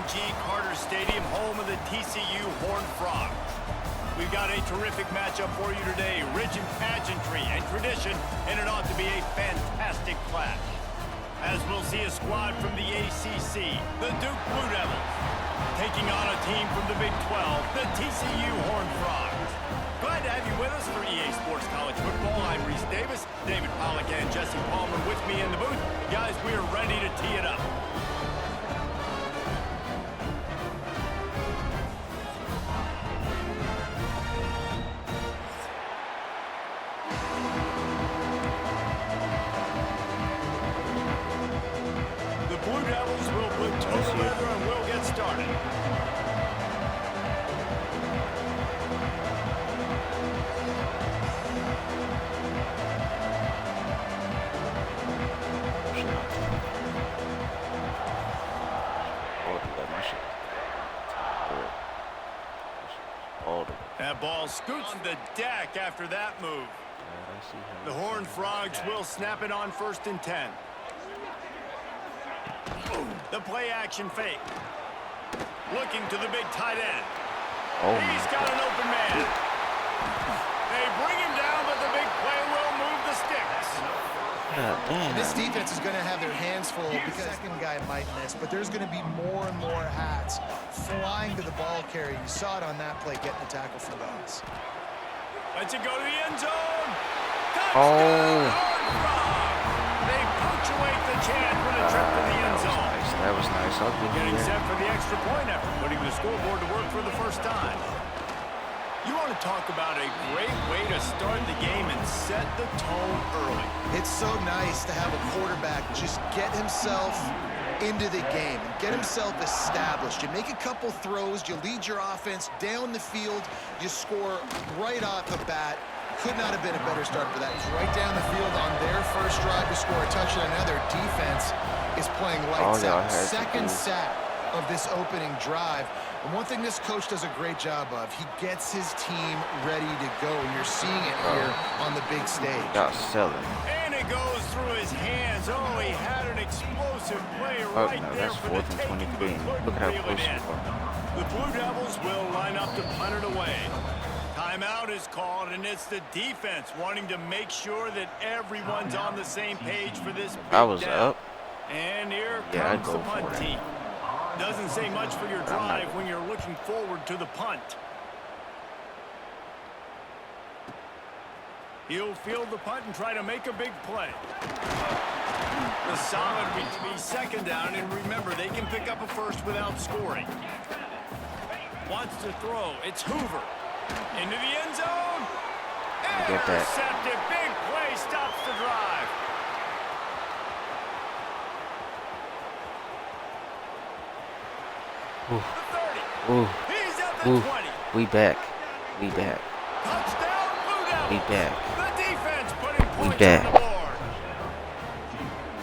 G. Carter Stadium, home of the TCU Horned Frogs. We've got a terrific matchup for you today, rich in pageantry and tradition, and it ought to be a fantastic clash. As we'll see a squad from the ACC, the Duke Blue Devils, taking on a team from the Big 12, the TCU Horned Frogs. Glad to have you with us for EA Sports College Football. I'm Reese Davis, David Pollack and Jesse Palmer with me in the booth. Guys, we are ready to tee it up. That ball scoots on the deck after that move. The Horned Frogs will snap it on 1st and 10. The play action fake. Looking to the big tight end. He's got an open man. They bring him down, but the big play will move the sticks. This defense is going to have their hands full because the second guy might miss, but there's going to be more and more hats flying to the ball carrier. You saw it on that play, getting the tackle for loss. Lets it go to the end zone. Touchdown! They punctuate the chance with a trip to the end zone. That was nice. Getting set for the extra point effort, putting the scoreboard to work for the first time. You want to talk about a great way to start the game and set the tone early. It's so nice to have a quarterback just get himself into the game and get himself established. You make a couple throws, you lead your offense down the field, you score right off the bat. Could not have been a better start for that. It's right down the field on their first drive to score a touchdown. Now their defense is playing lights out. Second sack of this opening drive. And one thing this coach does a great job of, he gets his team ready to go. And you're seeing it here on the big stage. And it goes through his hands. Oh, he had an explosive play right there that's for the 4th and taking. 23. Look at how close you are. The Blue Devils will line up to punt it away. Timeout is called, and it's the defense wanting to make sure that everyone's on the same page for this big I was down. up. And here comes the punt team. Doesn't say much for your drive when you're looking forward to the punt. He'll field the punt and try to make a big play. The solid would be 2nd down, and remember, they can pick up a first without scoring. Wants to throw. It's Hoover. Into the end zone. Intercepted. Big play stops the drive. He's at the 20. We back. Touchdown, Blue Devils. We back. The defense putting points on the board.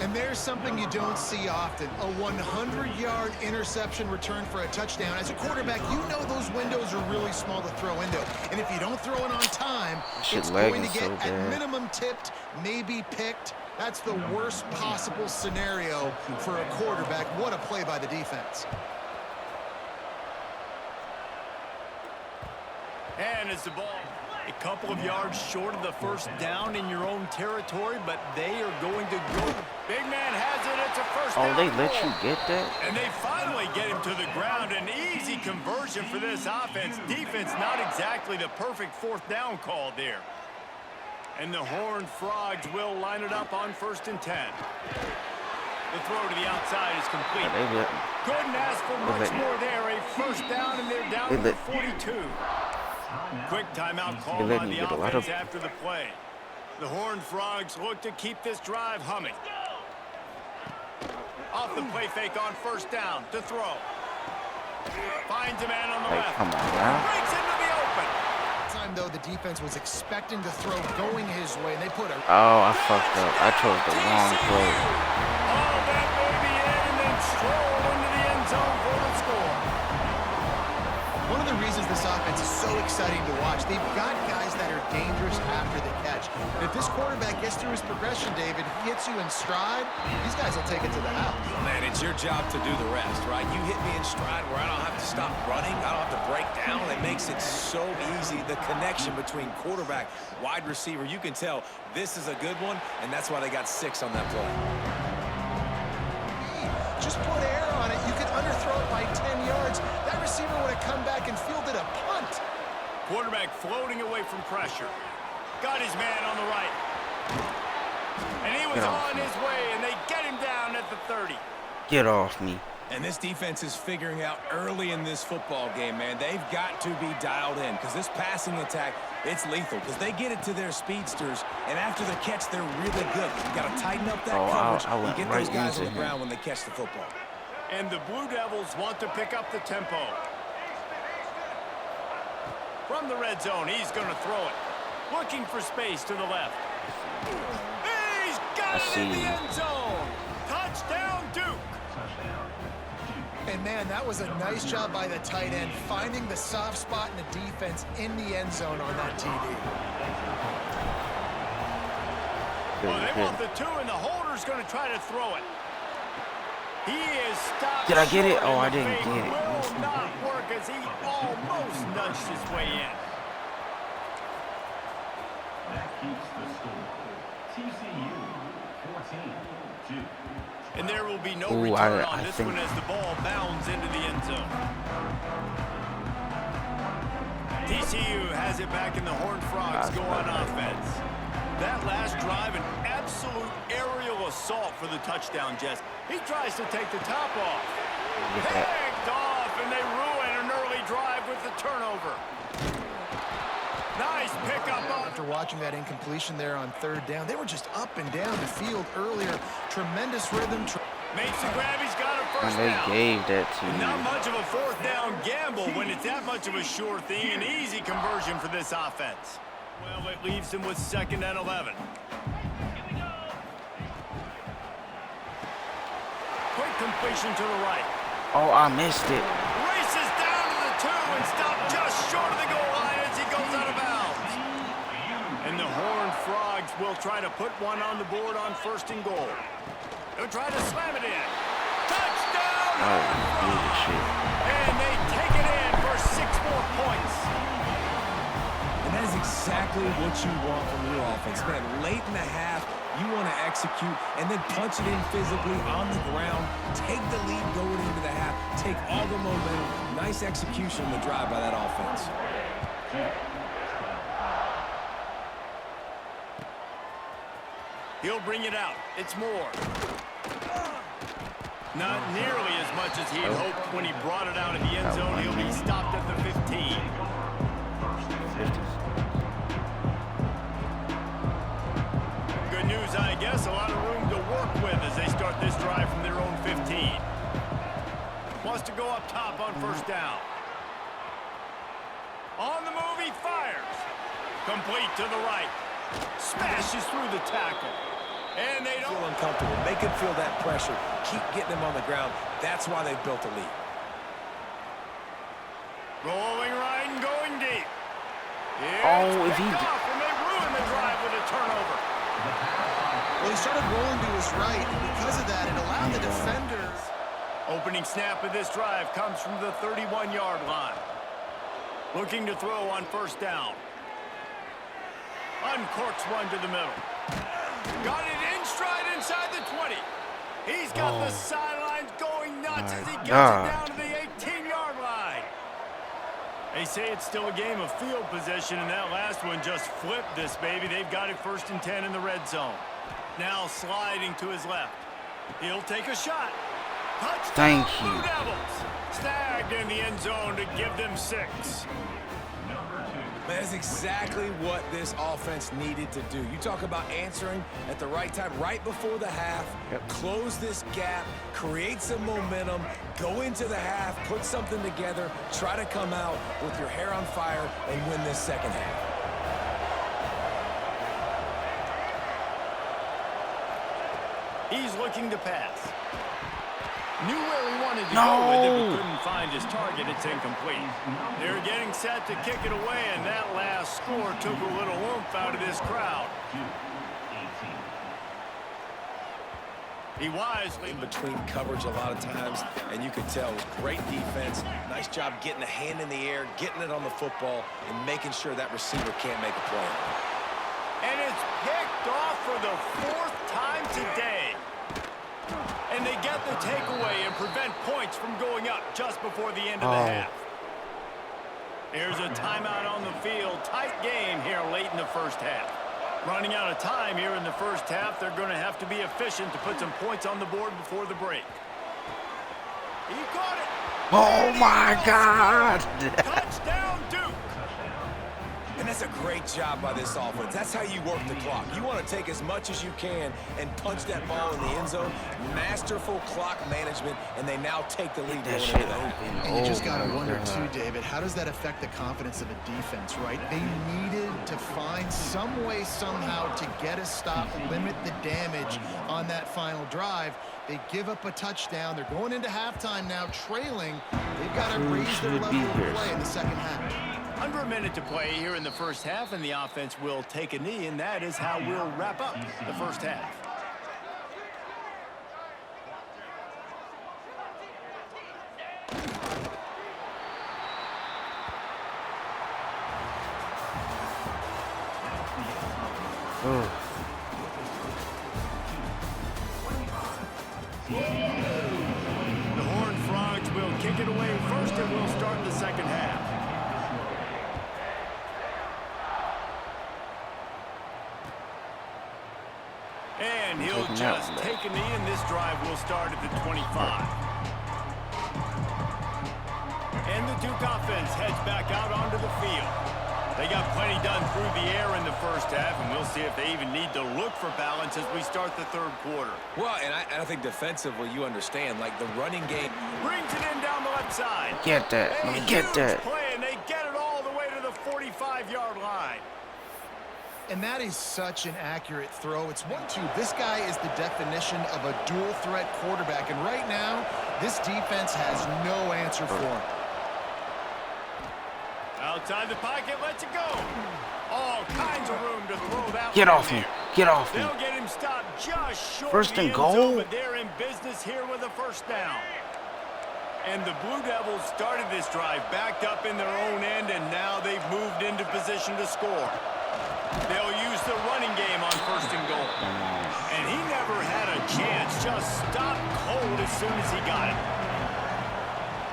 And there's something you don't see often, a 100-yard interception return for a touchdown. As a quarterback, you know those windows are really small to throw into. And if you don't throw it on time, it's going to get at minimum tipped, maybe picked. That's the worst possible scenario for a quarterback. What a play by the defense. And it's the ball a couple of yards short of the first down in your own territory, but they are going to go. Big man has it. It's a first down. They let you get that? And they finally get him to the ground. An easy conversion for this offense. Defense not exactly the perfect 4th down call there. And the Horned Frogs will line it up on 1st and 10. The throw to the outside is complete. Couldn't ask for much more there. A first down, and they're down to the 42. Quick timeout called on the offense after the play. The Horned Frogs look to keep this drive humming. Off the play fake on 1st down to throw. Finds a man on the left. Come on now. Breaks into the open. Time though, the defense was expecting to throw going his way, and they put a. Oh, I fucked up. I chose the wrong play. Oh, that may be in, and then stroll into the end zone for the score. One of the reasons this offense is so exciting to watch, they've got guys that are dangerous after the catch. And if this quarterback gets through his progression, David, hits you in stride, these guys will take it to the house. Man, it's your job to do the rest, right? You hit me in stride where I don't have to stop running, I don't have to break down. It makes it so easy. The connection between quarterback, wide receiver, you can tell this is a good one, and that's why they got 6 on that play. Just put air on it. You could underthrow it by 10 yards. That receiver would have come back and fielded a punt. Quarterback floating away from pressure. Got his man on the right. And he was on his way, and they get him down at the 30. Get off me. And this defense is figuring out early in this football game, man. They've got to be dialed in because this passing attack, it's lethal because they get it to their speedsters, and after the catch, they're really good. You got to tighten up that coverage and get those guys on the ground when they catch the football. And the Blue Devils want to pick up the tempo. From the red zone, he's going to throw it. Looking for space to the left. He's got it in the end zone. Touchdown, Duke. And, man, that was a nice job by the tight end, finding the soft spot in the defense in the end zone on that TD. Well, they want the 2, and the holder's going to try to throw it. He is stopped. Did I get it? Oh, I short, and didn't the get it. fake will not work as he almost nudged his way in. That keeps the score. TCU 14-2. And there will be no return on this one as the ball bounds into the end zone. TCU has it back, and the Horned Frogs go on offense. That last drive, an absolute aerial assault for the touchdown, Jess. He tries to take the top off. Picked off, and they ruin an early drive with the turnover. Nice pickup. After watching that incompletion there on 3rd down, they were just up and down the field earlier. Tremendous rhythm. Makes the grab. He's got a first And down. they gave that to you. Not much of a 4th down gamble when it's that much of a sure thing. An easy conversion for this offense. Well, it leaves them with 2nd and 11. Quick completion to the right. Oh, I missed it. Races down to the 2 and stopped just short of the goal line as he goes out of bounds. And the Horned Frogs will try to put one on the board on 1st and goal. They'll try to slam it in. Touchdown! Oh, good shit. And they take it in for 6 more points. And that is exactly what you want from your offense, man. Late in the half, you want to execute and then punch it in physically on the ground, take the lead going into the half, take all the momentum. Nice execution on the drive by that offense. He'll bring it out. It's more. Not nearly as much as he'd hoped when he brought it out of the end zone. He'll be stopped at the 15. Good news, I guess. A lot of room to work with as they start this drive from their own 15. Wants to go up top on 1st down. On the move, he fires. Complete to the right. Smashes through the tackle. And they don't feel uncomfortable. Make him feel that pressure. Keep getting him on the ground. That's why they've built a lead. Rolling right and going deep. Oh, if he... And they ruin the drive with a turnover. Well, he started rolling to his right, and because of that, it allowed the defenders. Opening snap of this drive comes from the 31-yard line. Looking to throw on 1st down. Uncorks one to the middle. Got it in stride inside the 20. He's got the sidelines going nuts as he gets it down to the 18-yard line. They say it's still a game of field position, and that last one just flipped this baby. They've got it 1st and 10 in the red zone. Now sliding to his left. He'll take a shot. Touchdown, Thank you. Blue Devils. Snagged in the end zone to give them 6. That's exactly what this offense needed to do. You talk about answering at the right time, right before the half, close this gap, create some momentum, go into the half, put something together, try to come out with your hair on fire and win this 2nd half. He's looking to pass. Knew where he wanted to go with it, but couldn't find his target. It's incomplete. They're getting set to kick it away, and that last score took a little oomph out of this crowd. He wisely in between coverage a lot of times, and you could tell it was great defense. Nice job getting the hand in the air, getting it on the football, and making sure that receiver can't make a play. And it's picked off for the 4th time today. And they get the takeaway and prevent points from going up just before the end of the half. Here's a timeout on the field. Tight game here late in the first half. Running out of time here in the first half. They're going to have to be efficient to put some points on the board before the break. He caught it. Oh, my God. Touchdown, Duke. And that's a great job by this offense. That's how you work the clock. You want to take as much as you can and punch that ball in the end zone. Masterful clock management, and they now take the lead going into that. And you just got to wonder, too, David, how does that affect the confidence of a defense, right? They needed to find some way, somehow, to get a stop, limit the damage on that final drive. They give up a touchdown. They're going into halftime now, trailing. They've got to raise their level of play in the second half. Under a minute to play here in the first half, and the offense will take a knee, and that is how we'll wrap up the first half. The Horned Frogs will kick it away first, and we'll start the second half. And he'll just take a knee, and this drive will start at the 25. And the Duke offense heads back out onto the field. They got plenty done through the air in the first half, and we'll see if they even need to look for balance as we start the third quarter. Well, and I think defensively, you understand, like the running game. Brings it in down the left side. Get that. Let me get that. Play, and they get it all the way to the 45-yard line. And that is such an accurate throw. It's 1-2. This guy is the definition of a dual-threat quarterback. And right now, this defense has no answer for him. Outside the pocket, lets it go. All kinds of room to throw that. Get off me. Get off me. They'll get him stopped just short First of the and end goal. zone, but they're in business here with a first down. And the Blue Devils started this drive backed up in their own end, and now they've moved into position to score. They'll use the running game on first and goal. And he never had a chance, just stopped cold as soon as he got it.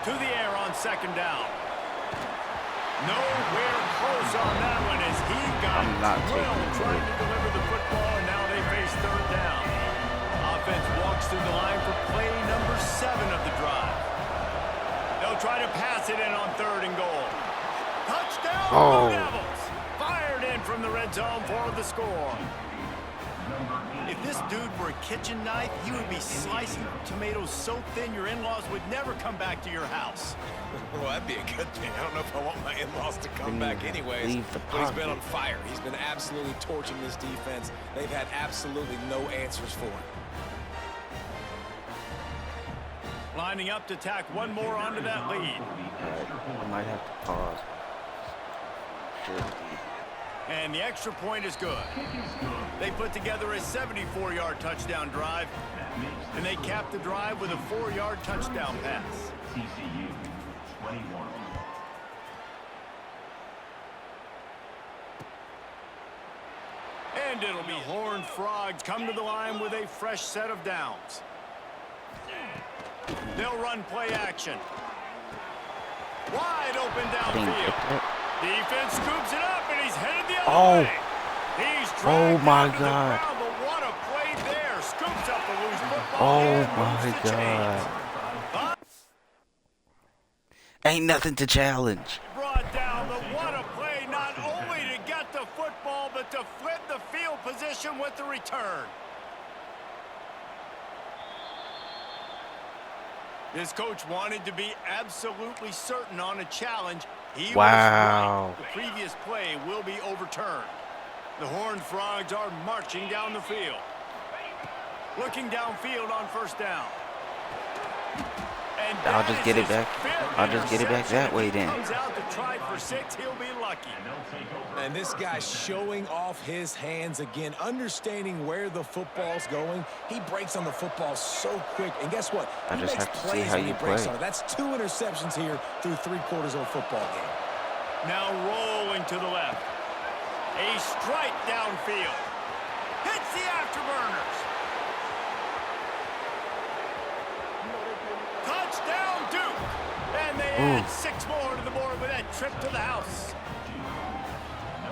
To the air on second down. Nowhere close on that one as he got trying to deliver the football, and now they face third down. Offense walks through the line for play number 7 of the drive. They'll try to pass it in on third and goal. Touchdown, Blue Devils! Fired in from the red zone for the score. If this dude were a kitchen knife, he would be slicing tomatoes so thin your in-laws would never come back to your house. Well, that'd be a good thing. I don't know if I want my in-laws to come back anyways. But he's been on fire. He's been absolutely torching this defense. They've had absolutely no answers for him. Lining up to tack one more onto that lead. I might have to pause. And the extra point is good. They put together a 74-yard touchdown drive, and they capped the drive with a 4-yard touchdown pass. TCU 21. And it'll be Horned Frogs come to the line with a fresh set of downs. They'll run play action. Wide open downfield. Defense scoops it up, and he's headed the other way. He's dragged my down to God. the ground, but what a play there. Scoops up the loose football. Oh and my moves the God. chains. Ain't nothing to challenge. Brought down, but what a play, not only to get the football, but to flip the field position with the return. This coach wanted to be absolutely certain on a challenge. He was right. The previous play will be overturned. The Horned Frogs are marching down the field. Looking downfield on first down. And I'll that just is get it his back. fifth I'll just get it back interception. that If way he then. comes out to try for 6, he'll be lucky. And this guy's showing off his hands again, understanding where the football's going. He breaks on the football so quick. And guess what? I He just makes have to see plays how when he you breaks play. on it. That's 2 interceptions here through 3/4 of a football game. Now rolling to the left. A strike downfield. Hits the afterburners. Touchdown, Duke. And they add 6 more to the board with that trip to the house.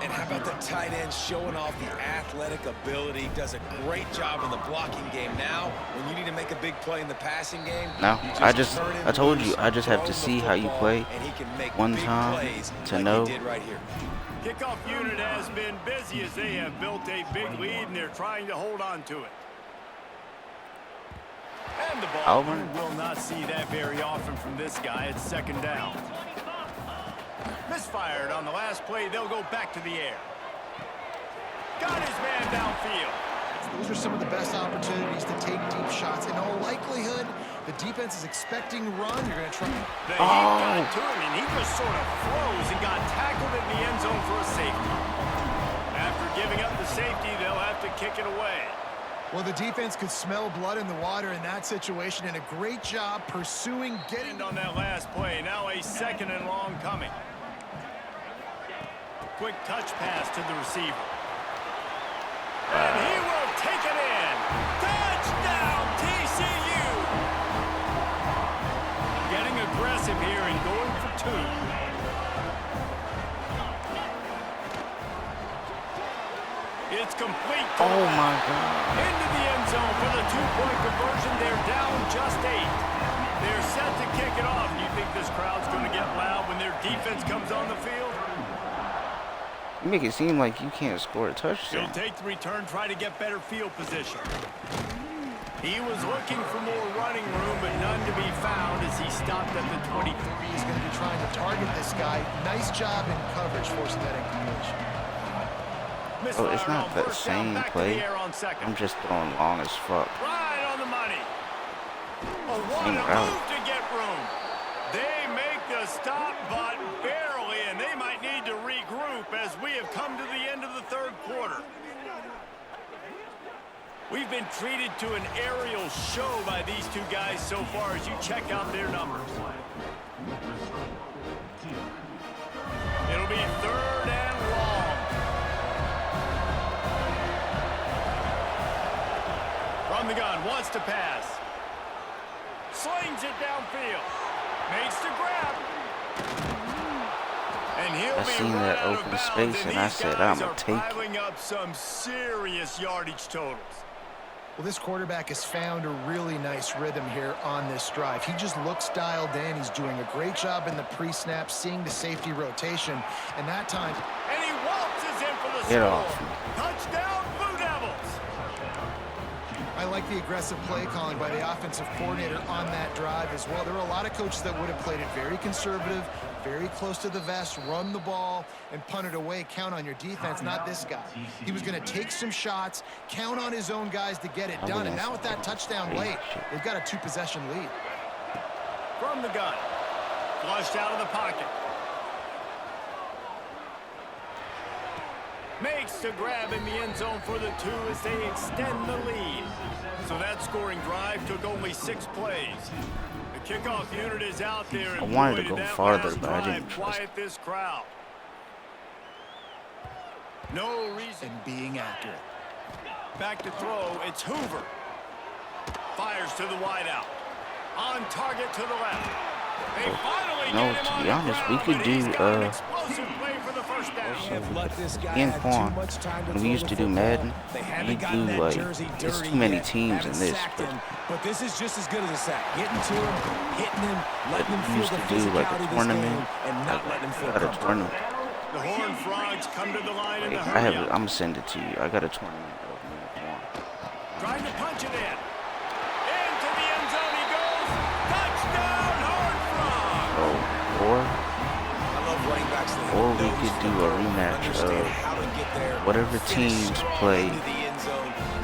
And how about the tight end showing off the athletic ability? Does a great job in the blocking game. Now, when you need to make a big play in the passing game, No, you turn him I told you, loose, I just have throw to him the see how you football, play and he can make one big time plays to like know. he did right here. Kickoff unit has been busy as they have built a big lead, and they're trying to hold on to it. And the ball, you will not see that very often from this guy. It's 2nd down. Misfired on the last play. They'll go back to the air. Got his man downfield. Those are some of the best opportunities to take deep shots. In all likelihood, the defense is expecting run. You're going to try. The heat got to him, and he just sort of froze and got tackled in the end zone for a safety. After giving up the safety, they'll have to kick it away. Well, the defense could smell blood in the water in that situation, and a great job pursuing, getting on that last play. Now a 2nd and long coming. Quick touch pass to the receiver. And he will take it in. Touchdown, TCU. Getting aggressive here and going for 2. It's complete. Oh my God. Into the end zone for the 2-point conversion. They're down just 8. They're set to kick it off. Do you think this crowd's going to get loud when their defense comes on the field? You make it seem like you can't score a touchdown. He'll take the return, try to get better field position. He was looking for more running room, but none to be found as he stopped at the 23. He's going to be trying to target this guy. Nice job in coverage, forcing that incompletion. Oh, it's not the same play. I'm just throwing long as fuck. Right on the money. Oh, what Same a route. move to get room. They make the stop, but barely, and they might need to regroup as we have come to the end of the 3rd quarter. We've been treated to an aerial show by these 2 guys so far as you check out their numbers. It'll be 3rd and long. From the gun, wants to pass. Slings it downfield. Makes the grab. And he'll I be seen run that out of open bounds, space and I these said, guys I'ma are take it. piling up some serious yardage totals. Well, this quarterback has found a really nice rhythm here on this drive. He just looks dialed in. He's doing a great job in the pre-snap, seeing the safety rotation, and that time. And he waltzes in for the Get score. off me. Touchdown, Blue Devils. I like the aggressive play calling by the offensive coordinator on that drive as well. There were a lot of coaches that would have played it very conservative, very close to the vest, run the ball, and punt it away. Count on your defense, not this guy. He was going to take some shots, count on his own guys to get it done. And now with that touchdown late, they've got a 2-possession lead. From the gun. Flushed out of the pocket. Makes the grab in the end zone for the 2 as they extend the lead. So that scoring drive took only 6 plays. The kickoff unit is out there. I wanted to boy, go did that farther, last but I drive didn't trust quiet this crowd. No reason. And being accurate. Back to throw. It's Hoover. Fires to the wideout. On target to the left. They finally No, get him to on be the honest, we ground, could but he's do, got an explosive play for the first down. Have let this guy in have Quan, too much time to when we throw used the to do football. Madden, They we haven't gotten do that like, jersey it's dirty too many yet. teams in Haven't this, sacked but him, but this is just as good as a sack. Getting to him, hitting him, letting him we feel used the to do like physicality a of this tournament, game, and not letting him feel got a comfortable. tournament. The Horned Frogs come to the line in the I have, hurry I'm gonna send it to you. I got a tournament of Quan. Trying to punch it in. Into the end zone he goes. Touchdown, Horned Frogs. Oh, or we could do a rematch of whatever teams play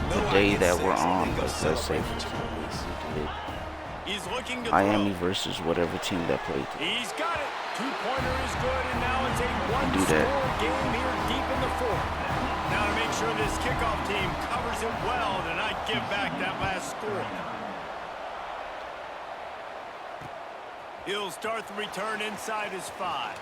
the day that we're on. Like, let's say we did He's looking to Miami throw. versus whatever team that played. He's got it. Two-pointer is good, and now it's a Do that. one-score game here deep in the fourth. Now to make sure this kickoff team covers it well to not give back that last score. He'll start the return inside his 5.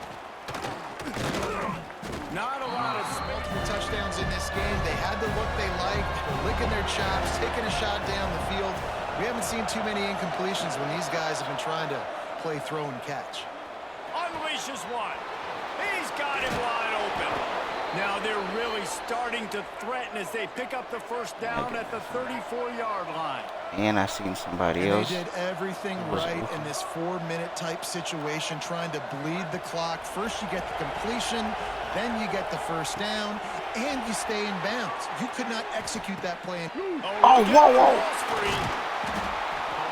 Not a lot of multiple touchdowns in this game. They had the look they liked. They're licking their chops, taking a shot down the field. We haven't seen too many incompletions when these guys have been trying to play throw and catch. unleashes one. He's got him wide open. Now they're really starting to threaten as they pick up the first down at the 34-yard line. And I seen somebody else. They did everything right in this 4-minute type situation, trying to bleed the clock. First you get the completion, then you get the first down, and you stay in bounds. You could not execute that play. Whoa.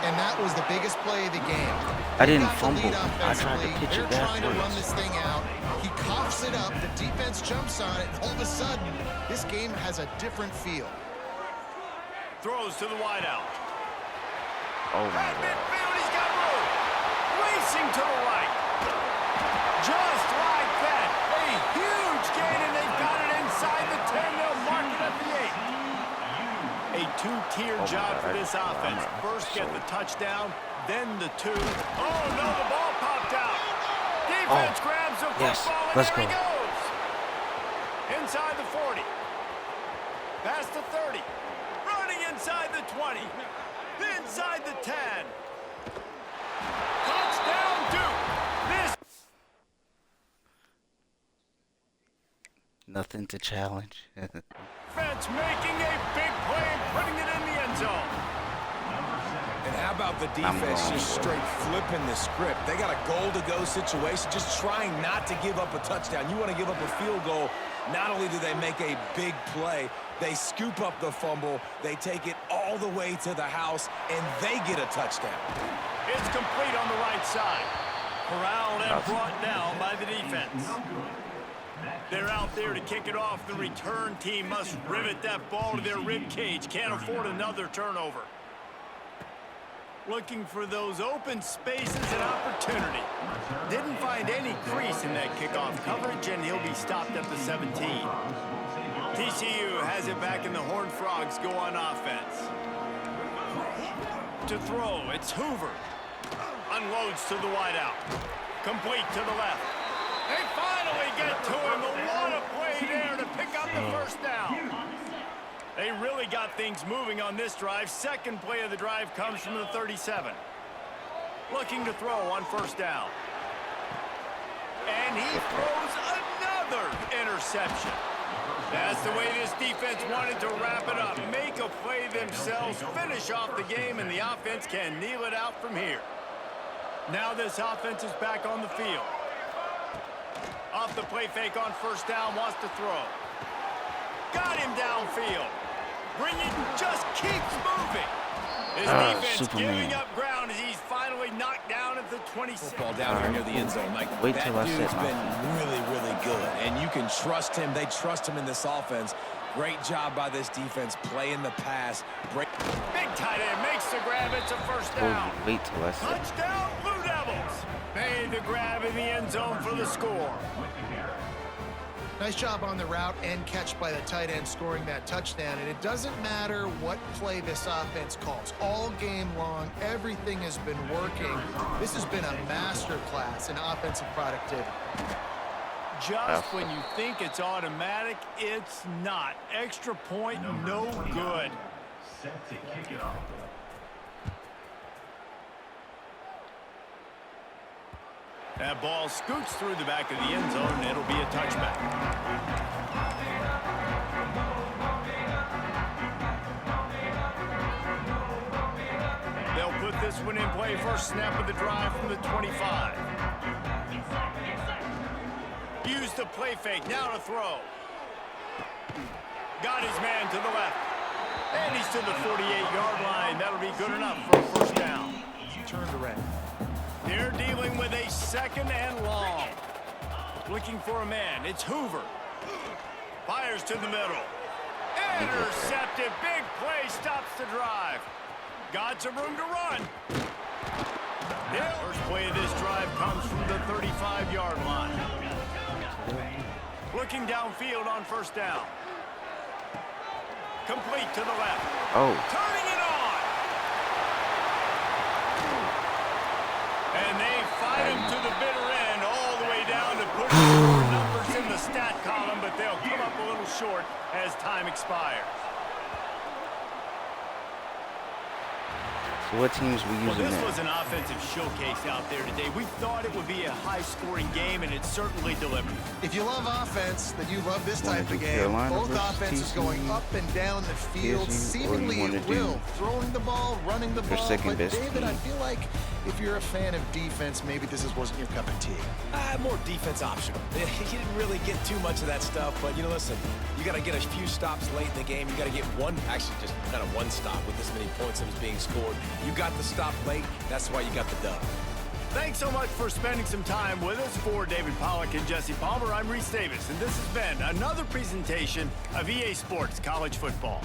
And that was the biggest play of the game. I didn't fumble. I tried to pitch it They're trying to run backwards. this thing out. He coughs it up. The defense jumps on it. And all of a sudden, this game has a different feel. Throws to the wideout. Oh my At God. midfield, he's got room. Racing to the right. Just like that. A huge gain, and they've got it inside the 10. They'll mark it at the 8. A two-tier Oh my job God, for this offense. First get the touchdown, then the 2. Oh, no, the ball popped out. Defense grabs the football, yes, and let's there he go. goes. Inside the 40. Past the 30. Running inside the 20. Inside the 10. Touchdown, Duke. This Nothing to challenge. defense making a big play and putting it in the end zone. And how about the defense going just for it. straight flipping the script? They got a goal-to-go situation, just trying not to give up a touchdown. You want to give up a field goal. Not only do they make a big play, they scoop up the fumble, they take it all the way to the house, and they get a touchdown. It's complete on the right side. Corralled and brought down by the defense. They're out there to kick it off. The return team must rivet that ball to their rib cage. Can't afford another turnover. Looking for those open spaces and opportunity. Didn't find any crease in that kickoff coverage, and he'll be stopped at the 17. TCU has it back, and the Horned Frogs go on offense. To throw, it's Hoover. Unloads to the wideout. Complete to the left. They finally get to him. What a play there to pick up the first down. They really got things moving on this drive. Second play of the drive comes from the 37. Looking to throw on first down. And he throws another interception. That's the way this defense wanted to wrap it up. Make a play themselves, finish off the game, and the offense can kneel it out from here. Now this offense is back on the field. Off the play fake on first down, wants to throw. Got him downfield. Bring it, just keeps moving. His defense Superman. giving up ground as he's finally knocked down at the 26. Football down here near the end zone. Like, Wait that till I dude's set my been really, really good. And you can trust him. They trust him in this offense. Great job by this defense playing the pass. Big tight end makes the grab. It's a first down. Wait till I set. Touchdown, Blue Devils. Made the grab in the end zone for the score. Nice job on the route and catch by the tight end scoring that touchdown. And it doesn't matter what play this offense calls. All game long, everything has been working. This has been a masterclass in offensive productivity. Just when you think it's automatic, it's not. Extra point, no good. Set to kick it off. That ball scoots through the back of the end zone, and it'll be a touchback. They'll put this one in play. First snap of the drive from the 25. Use the play fake. Now to throw. Got his man to the left. And he's to the 48-yard line. That'll be good enough for a first down. Turned around. They're dealing with a second and long. Looking for a man. It's Hoover. Fires to the middle. Intercepted. Big play. Stops the drive. Got some room to run. First play of this drive comes from the 35-yard line. Looking downfield on first down. Complete to the left. Oh. Turning it on. And they fight him to the bitter end, all the way down to put more numbers in the stat column, but they'll come up a little short as time expires. So what teams we using Well, this there? was an offensive showcase out there today. We thought it would be a high-scoring game, and it certainly delivered. If you love offense, then you love this Wanna type do of game. Carolina Both versus offenses TCU, going up and down the field, TSU, or you seemingly wanna at do will. Throwing the ball, running the your ball. second But best David, I team? feel like if you're a fan of defense, maybe this wasn't your cup of tea. More defense optional. He didn't really get too much of that stuff, but, you know, listen, you got to get a few stops late in the game. You got to get one, actually just kind of one stop with this many points that was being scored. You got the stop late. That's why you got the dub. Thanks so much for spending some time with us. For David Pollack and Jesse Palmer, I'm Reese Davis, and this has been another presentation of EA Sports College Football.